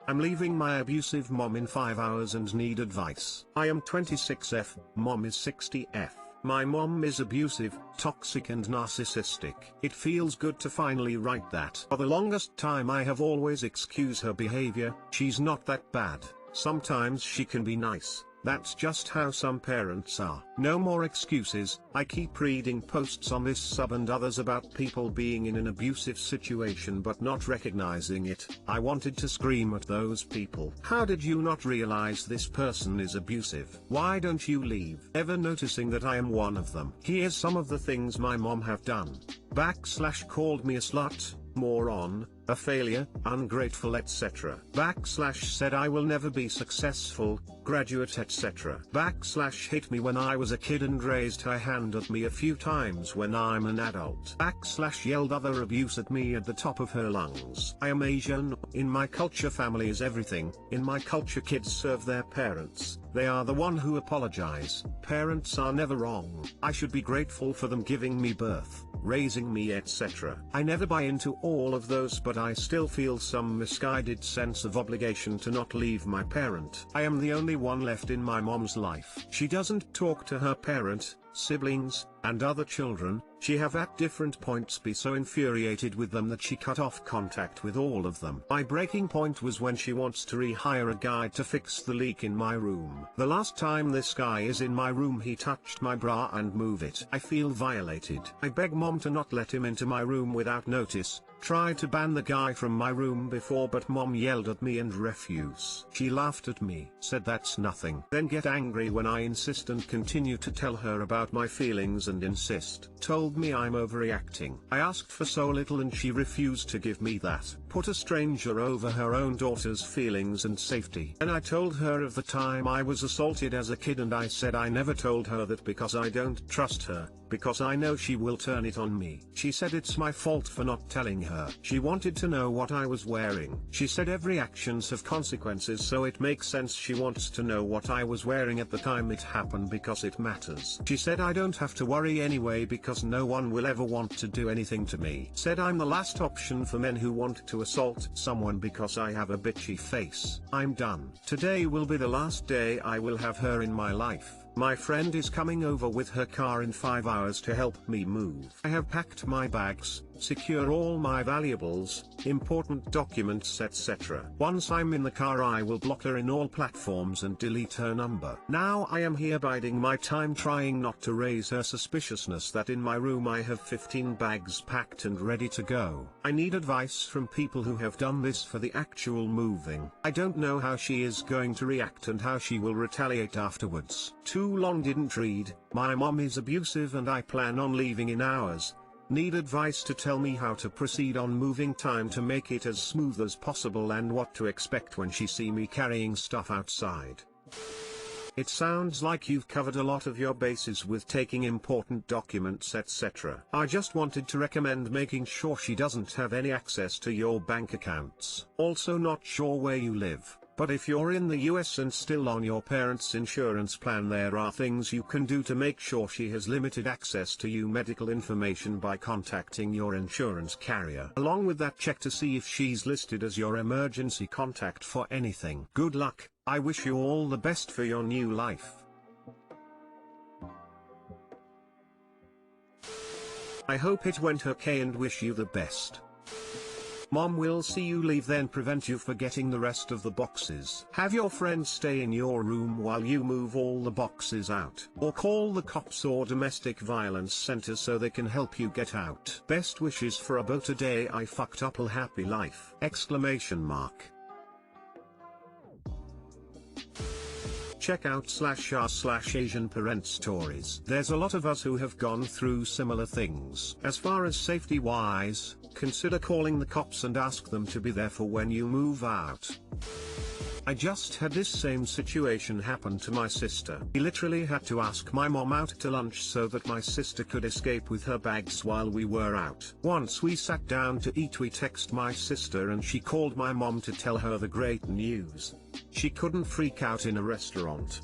I'm leaving my abusive mom in 5 hours and need advice. I am 26F, mom is 60F. My mom is abusive, toxic and narcissistic. It feels good to finally write that. For the longest time I have always excused her behavior. She's not that bad. Sometimes she can be nice. That's just how some parents are. No more excuses. I keep reading posts on this sub and others about people being in an abusive situation but not recognizing it. I wanted to scream at those people. How did you not realize this person is abusive? Why don't you leave? Ever noticing that I am one of them? Here's some of the things my mom have done. / called me a slut, moron, a failure, ungrateful etc. / said I will never be successful, graduate etc. / hit me when I was a kid and raised her hand at me a few times when I'm an adult. / yelled other abuse at me at the top of her lungs. I am Asian. In my culture family is everything. In my culture kids serve their parents. They are the one who apologize. Parents are never wrong. I should be grateful for them giving me birth, raising me etc. I never buy into all of those, but I still feel some misguided sense of obligation to not leave my parent. I am the only one left in my mom's life. She doesn't talk to her parent, siblings, and other children. She have at different points be so infuriated with them that she cut off contact with all of them. My breaking point was when she wants to rehire a guy to fix the leak in my room. The last time this guy is in my room he touched my bra and move it. I feel violated. I beg mom to not let him into my room without notice. Tried to ban the guy from my room before but mom yelled at me and refused. She laughed at me, said that's nothing. Then get angry when I insist and continue to tell her about my feelings and insist. Told me I'm overreacting. I asked for so little and she refused to give me that. Put a stranger over her own daughter's feelings and safety. And I told her of the time I was assaulted as a kid and I said I never told her that because I don't trust her, because I know she will turn it on me. She said it's my fault for not telling her. She wanted to know what I was wearing. She said every actions have consequences, so it makes sense she wants to know what I was wearing at the time it happened because it matters. She said I don't have to worry anyway because no one will ever want to do anything to me. Said I'm the last option for men who want to assault someone because I have a bitchy face. I'm done. Today will be the last day I will have her in my life. My friend is coming over with her car in 5 hours to help me move. I have packed my bags, secure all my valuables, important documents etc. Once I'm in the car I will block her in all platforms and delete her number. Now I am here biding my time trying not to raise her suspiciousness that in my room I have 15 bags packed and ready to go. I need advice from people who have done this for the actual moving. I don't know how she is going to react and how she will retaliate afterwards. Too long didn't read. My mom is abusive and I plan on leaving in hours. Need advice to tell me how to proceed on moving time to make it as smooth as possible and what to expect when she see me carrying stuff outside. It sounds like you've covered a lot of your bases with taking important documents etc. I just wanted to recommend making sure she doesn't have any access to your bank accounts. Also not sure where you live. But if you're in the US and still on your parents' insurance plan, there are things you can do to make sure she has limited access to your medical information by contacting your insurance carrier. Along with that, check to see if she's listed as your emergency contact for anything. Good luck. I wish you all the best for your new life. I hope it went okay and wish you the best. Mom will see you leave then prevent you forgetting the rest of the boxes. Have your friends stay in your room while you move all the boxes out. Or call the cops or domestic violence center so they can help you get out. Best wishes for about a day I fucked up a happy life! ! Check out /r/Asian parent stories. There's a lot of us who have gone through similar things. As far as safety wise, consider calling the cops and ask them to be there for when you move out. I just had this same situation happen to my sister. We literally had to ask my mom out to lunch so that my sister could escape with her bags while we were out. Once we sat down to eat, we text my sister and she called my mom to tell her the great news. She couldn't freak out in a restaurant.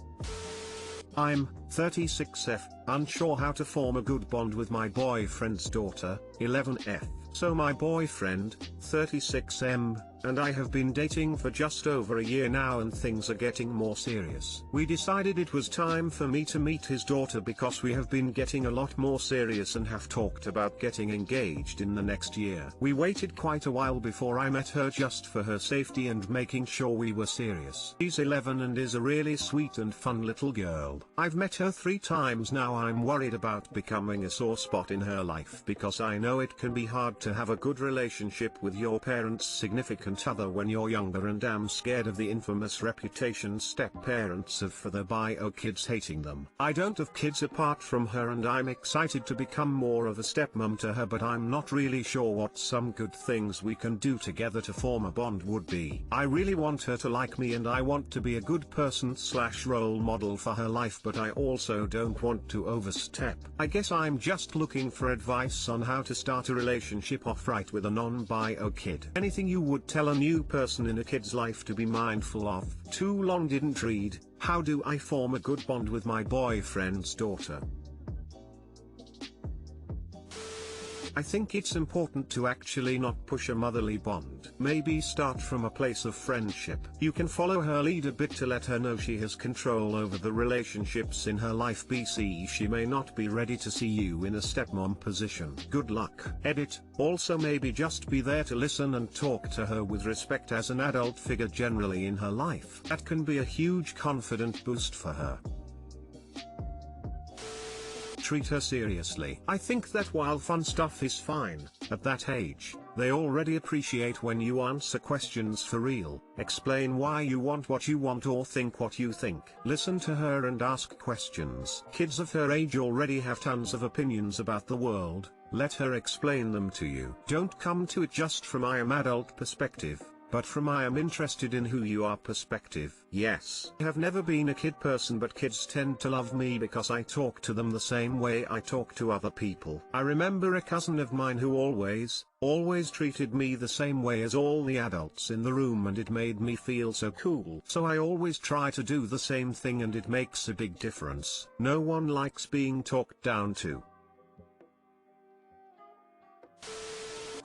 I'm 36F, unsure how to form a good bond with my boyfriend's daughter, 11F. So my boyfriend, 36M, and I have been dating for just over a year now and things are getting more serious. We decided it was time for me to meet his daughter because we have been getting a lot more serious and have talked about getting engaged in the next year. We waited quite a while before I met her just for her safety and making sure we were serious. She's 11 and is a really sweet and fun little girl. I've met her 3 times now. I'm worried about becoming a sore spot in her life because I know it can be hard to have a good relationship with your parents' significant other when you're younger, and am scared of the infamous reputation step-parents have for their bio kids hating them. I don't have kids apart from her and I'm excited to become more of a stepmom to her, but I'm not really sure what some good things we can do together to form a bond would be. I really want her to like me and I want to be a good person / role model for her life, but I also don't want to overstep. I guess I'm just looking for advice on how to start a relationship off right with a non-bio kid. Anything you would tell a new person in a kid's life to be mindful of? Too long didn't read. How do I form a good bond with my boyfriend's daughter? I think it's important to actually not push a motherly bond. Maybe start from a place of friendship. You can follow her lead a bit to let her know she has control over the relationships in her life. BC she may not be ready to see you in a stepmom position. Good luck. Edit. Also maybe just be there to listen and talk to her with respect as an adult figure generally in her life. That can be a huge confident boost for her. Treat her seriously. I think that while fun stuff is fine, at that age, they already appreciate when you answer questions for real, explain why you want what you want or think what you think. Listen to her and ask questions. Kids of her age already have tons of opinions about the world, let her explain them to you. Don't come to it just from I am adult perspective, but from I am interested in who you are perspective. Yes, I have never been a kid person, but kids tend to love me because I talk to them the same way I talk to other people. I remember a cousin of mine who always treated me the same way as all the adults in the room, and it made me feel so cool. So I always try to do the same thing and it makes a big difference. No one likes being talked down to.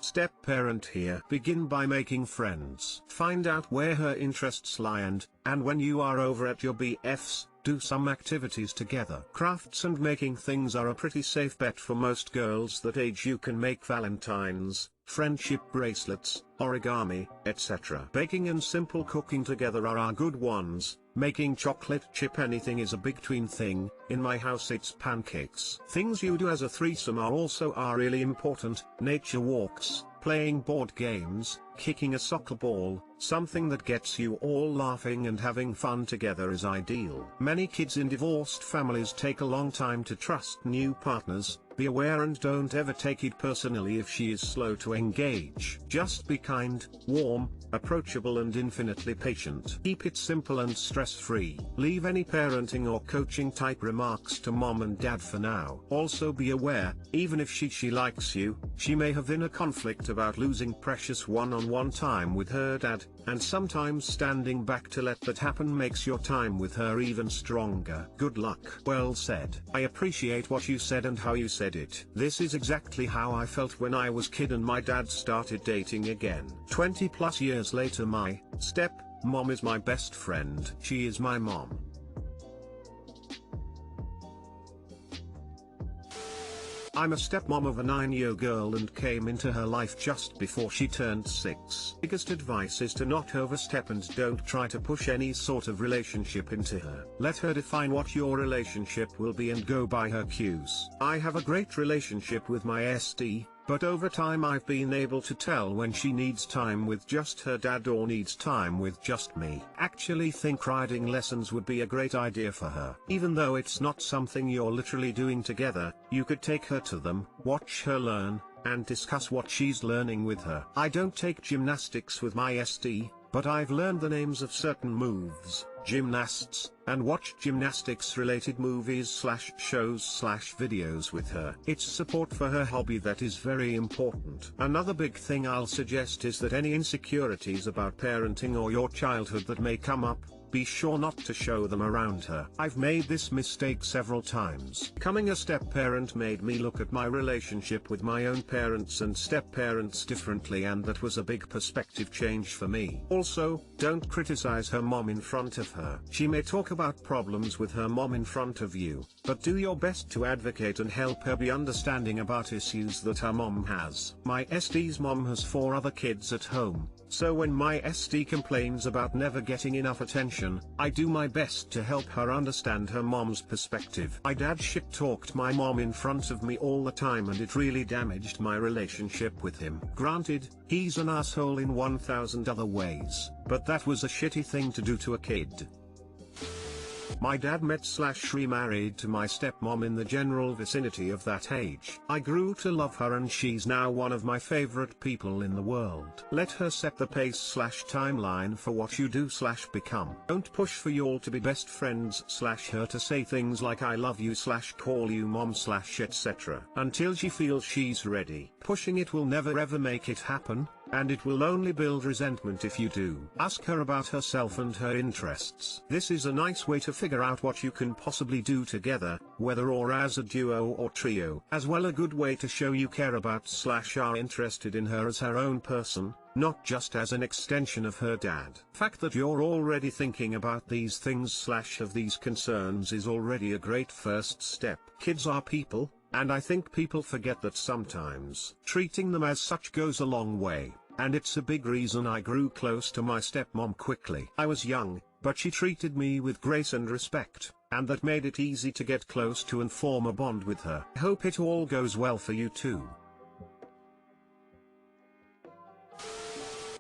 Step parent here. Begin by making friends. Find out where her interests lie and when you are over at your BF's, do some activities together. Crafts and making things are a pretty safe bet for most girls that age. You can make valentines, friendship bracelets, origami, etc. Baking and simple cooking together are good ones. Making chocolate chip anything is a big tween thing. In my house it's pancakes. Things you do as a threesome are really important. Nature walks, playing board games, kicking a soccer ball, something that gets you all laughing and having fun together is ideal. Many kids in divorced families take a long time to trust new partners. Be aware and don't ever take it personally if she is slow to engage. Just be kind, warm, approachable and infinitely patient. Keep it simple and stress-free. Leave any parenting or coaching type remarks to mom and dad for now. Also be aware, even if she likes you, she may have inner conflict about losing precious one-on-one time with her dad, and sometimes standing back to let that happen makes your time with her even stronger. Good luck. Well said. I appreciate what you said and how you said it. This is exactly how I felt when I was kid and my dad started dating again. 20 plus years later my step mom is my best friend. She is my mom. I'm a stepmom of a 9-year girl and came into her life just before she turned 6. Biggest advice is to not overstep and don't try to push any sort of relationship into her. Let her define what your relationship will be and go by her cues. I have a great relationship with my SD, but over time I've been able to tell when she needs time with just her dad or needs time with just me. Actually think riding lessons would be a great idea for her. Even though it's not something you're literally doing together, you could take her to them, watch her learn, and discuss what she's learning with her. I don't take gymnastics with my SD, but I've learned the names of certain moves, gymnasts, and watched gymnastics related movies / shows / videos with her. It's support for her hobby that is very important. Another big thing I'll suggest is that any insecurities about parenting or your childhood that may come up, be sure not to show them around her. I've made this mistake several times. Becoming a step-parent made me look at my relationship with my own parents and step-parents differently, and that was a big perspective change for me. Also, don't criticize her mom in front of her. She may talk about problems with her mom in front of you, but do your best to advocate and help her be understanding about issues that her mom has. My SD's mom has 4 other kids at home, so when my SD complains about never getting enough attention, I do my best to help her understand her mom's perspective. My dad shit-talked my mom in front of me all the time, and it really damaged my relationship with him. Granted, he's an asshole in 1,000 other ways, but that was a shitty thing to do to a kid. My dad met/remarried to my stepmom in the general vicinity of that age. I grew to love her, and she's now one of my favorite people in the world. Let her set the pace/timeline for what you do/become. Don't push for y'all to be best friends/her to say things like I love you/call you mom/etc. until she feels she's ready. Pushing it will never ever make it happen, and it will only build resentment if you do. Ask her about herself and her interests. This is a nice way to figure out what you can possibly do together, whether or as a duo or trio. As well, a good way to show you care about/are interested in her as her own person, not just as an extension of her dad. Fact that you're already thinking about these things/have these concerns is already a great first step. Kids are people, and I think people forget that sometimes. Treating them as such goes a long way, and it's a big reason I grew close to my stepmom quickly. I was young, but she treated me with grace and respect, and that made it easy to get close to and form a bond with her. I hope it all goes well for you too.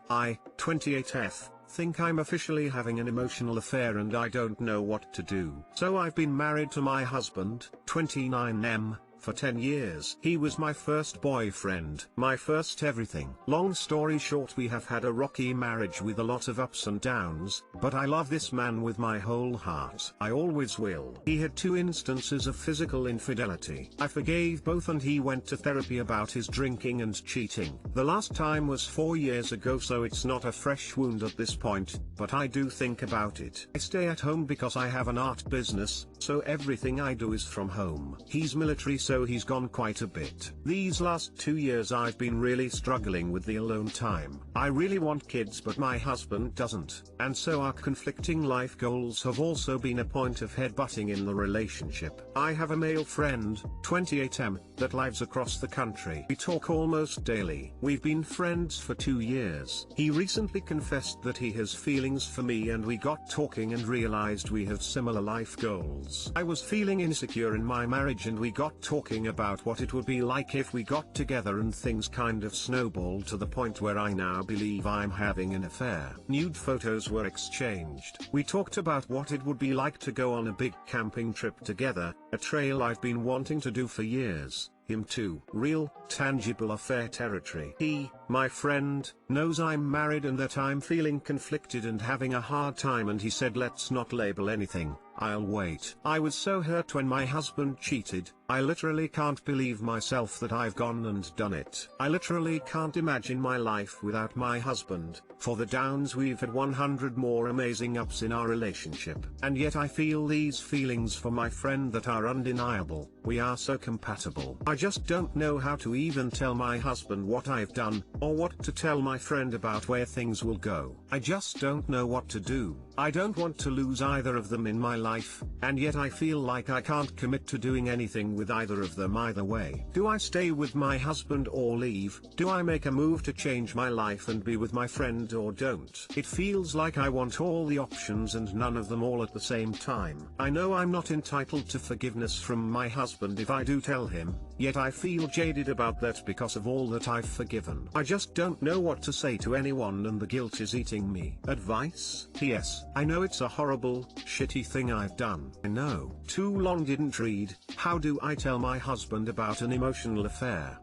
I, 28F, think I'm officially having an emotional affair and I don't know what to do. So I've been married to my husband, 29M, for 10 years. He was my first boyfriend, my first everything. Long story short, we have had a rocky marriage with a lot of ups and downs, but I love this man with my whole heart. I always will. He had 2 instances of physical infidelity. I forgave both, and he went to therapy about his drinking and cheating. The last time was 4 years ago, so it's not a fresh wound at this point, but I do think about it. I stay at home because I have an art business, so everything I do is from home. He's military, so he's gone quite a bit. These last 2 years I've been really struggling with the alone time. I really want kids, but my husband doesn't, and so our conflicting life goals have also been a point of headbutting in the relationship. I have a male friend, 28M, that lives across the country. We talk almost daily. We've been friends for 2 years. He recently confessed that he has feelings for me, and we got talking and realized we have similar life goals. I was feeling insecure in my marriage, and we got talking about what it would be like if we got together, and things kind of snowballed to the point where I now believe I'm having an affair. Nude photos were exchanged. We talked about what it would be like to go on a big camping trip together, a trail I've been wanting to do for years. Him too. Real, tangible affair territory. He, my friend, knows I'm married and that I'm feeling conflicted and having a hard time, and he said let's not label anything, I'll wait. I was so hurt when my husband cheated. I literally can't believe myself that I've gone and done it. I literally can't imagine my life without my husband. For the downs, we've had 100 more amazing ups in our relationship. And yet I feel these feelings for my friend that are undeniable. We are so compatible. I just don't know how to even tell my husband what I've done, or what to tell my friend about where things will go. I just don't know what to do. I don't want to lose either of them in my life, and yet I feel like I can't commit to doing anything with either of them either way. Do I stay with my husband or leave? Do I make a move to change my life and be with my friend, or don't? It feels like I want all the options and none of them all at the same time. I know I'm not entitled to forgiveness from my husband if I do tell him, yet I feel jaded about that because of all that I've forgiven. I just don't know what to say to anyone, and the guilt is eating me. Advice? P.S. I know it's a horrible, shitty thing I've done. I know. Too long didn't read. How do I tell my husband about an emotional affair?